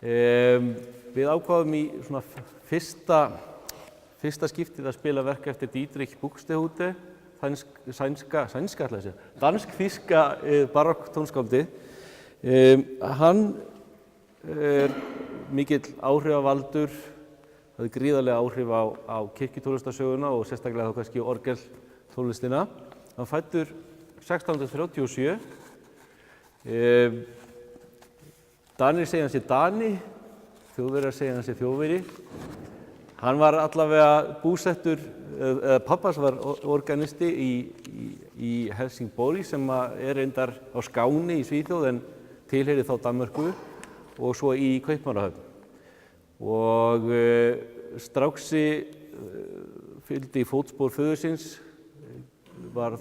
Við ákváðum í svona fyrsta skiptið að spila verk eftir Dietrich Buxtehude, dansk-þýska barokktónskáldi. Hann mikill áhrifavaldur, hafði gríðarlega áhrif á kirkjutónlistarsöguna og sérstaklega þá kannski orgeltónlistina. Hann fæddur 1637. Danir segja hann sé Dani, Þjóðverjar segja hann sé Þjóðverji. Hann var allavega búsettur, pappans var organisti í Helsingborg sem reyndar á Skáni í Svíþjóð en tilheyrir þá Danmörku og svo í Kaupmannahöfn. Og Strauxi fylgdi í fótspor föður síns, lærði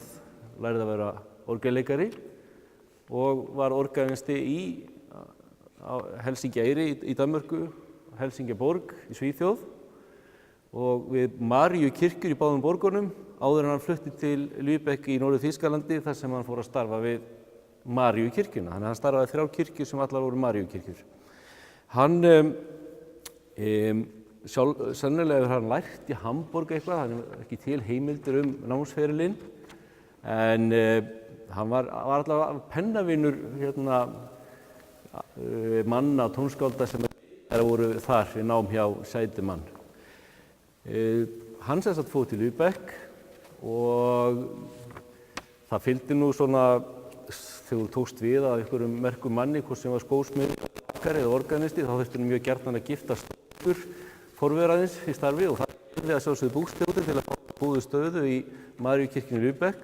að vera orgelleikari og var organisti á Helsingeyri í Danmörku, Helsingborg í Svíþjóð og við Maríukirkjur í báðum borgunum áður en hann flutti til Lübeck í Norður-Þýskalandi þar sem hann fór að starfa við Maríukirkjuna. Þannig að hann starfaði 3 kirkjur sem allar voru Maríukirkjur. Hann sennilega hefur hann lært í Hamborg eitthvað, hann er ekki til heimildir námsferilinn, en hann var allavega pennavinur manna og tónskálda sem voru þar við nám hjá Scheidemann. Hann sem sagt fór til Lübeck og það fylgdi nú svona, þegar þú tókst við að einhverjum merkum manni, hvort sem var skósmiður, eða organisti, þá þurfti hann mjög gjarnan að giftast forveraðins í starfi og það gerði að sjálfsögðu Buxtehude til að fá góðu stöðu í Maríukirkjunni í Lübeck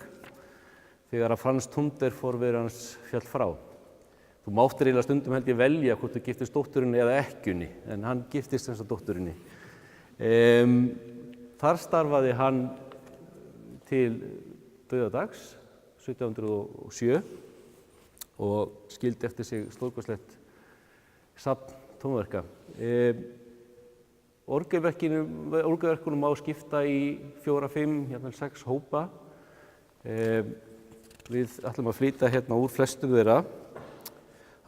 þegar að Franz Tunder forverans féll frá. Þú máttir eiginlega stundum held ég velja hvort þú giftist dótturinni eða ekkjunni, en hann giftist þess að dótturinni. Þar starfaði hann til dauðadags 1707 og skildi eftir sig stórkostlegt safn tónverka. Orgelverkunum má skipta í 4, 5, jafnvel 6 hópa. Við ætlum að flytja hérna úr flestum þeirra.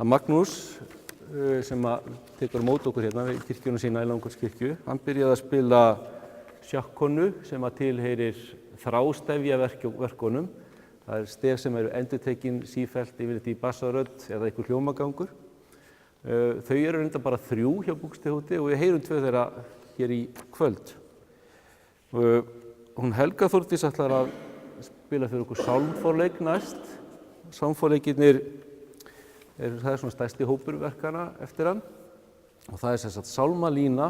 Magnús, sem tekur á móti okkur hérna við kirkjuna sína í Langholtskirkju, hann byrjaði að spila sjakkonu sem tilheyrir þrástefjaverkunum. Það stef sem eru endurtekin sífellt yfirleitt í bassarödd eða einhver hljómagangur. Þau eru reyndar bara 3 hjá Buxtehude og við heyrum 2 þeirra hér í kvöld. Hún Helga Þórdís ætlar að spila fyrir okkur sálmforleik næst. Sálmforleikirnir það svona stærsti hópur verkana eftir hann og það sem sagt sálmalína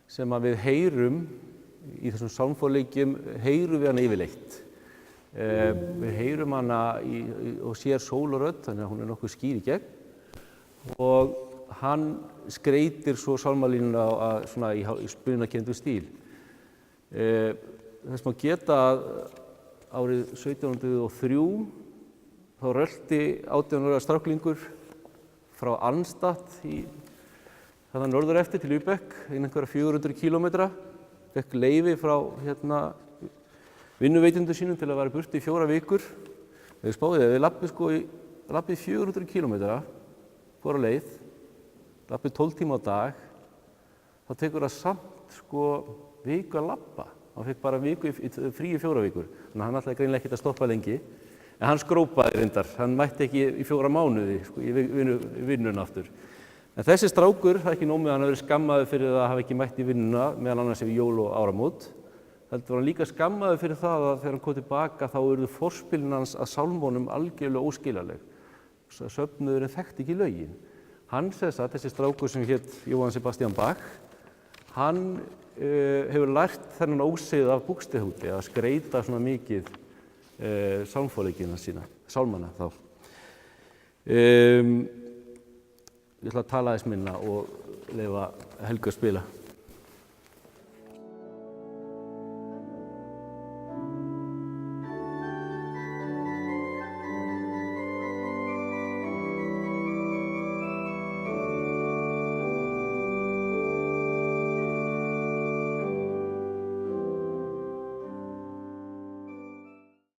sem við heyrum í þessum sálmforleikjum, heyrum við hana yfirleitt. Við heyrum hana og sér sól og rödd, þannig að hún er nokkuð skýr í gegn og hann skreytir svo sálmalínuna svona í spunakenndu stíl. Þess má geta að árið 1703 þá rölti 18 ára stráklingur frá Arnstadt þarna norður eftir til Lübeck, einhverja 400 kílómetra, fékk leyfi frá vinnuveitendum sínum til að vera burtu í 4 vikur. Við spáðum við labbið 400 kílómetra hvora leið, labbið 12 tíma á dag, þá tekur það samt viku að labba. Hann fekk bara viku frí í 4 vikur, þannig að hann ætlaði greinilega ekkert að stoppa lengi. En hann skrópaði reyndar, hann mætti ekki í 4 mánuði í vinnuna aftur. En þessi strákur, það er ekki nóg með að hann hafi verið skammaður fyrir að hafa ekki mætt í vinnuna, meðal annars yfir jól og áramót. Heldur var hann líka skammaður fyrir það að þegar hann kom tilbaka þá urðu forspilin hans að sálmónum algjörlega óskiljanleg. Söfnuðurinn þekkti ekki lögin. Hann þessi strákur sem hét Johann Sebastian Bach, hann hefur lært þennan ósið af Buxtehude að skreyta svona mikið sálmforleikina sína, sálmana þá. Ég ætla að tala aðeins minna og leyfa Helgu að spila.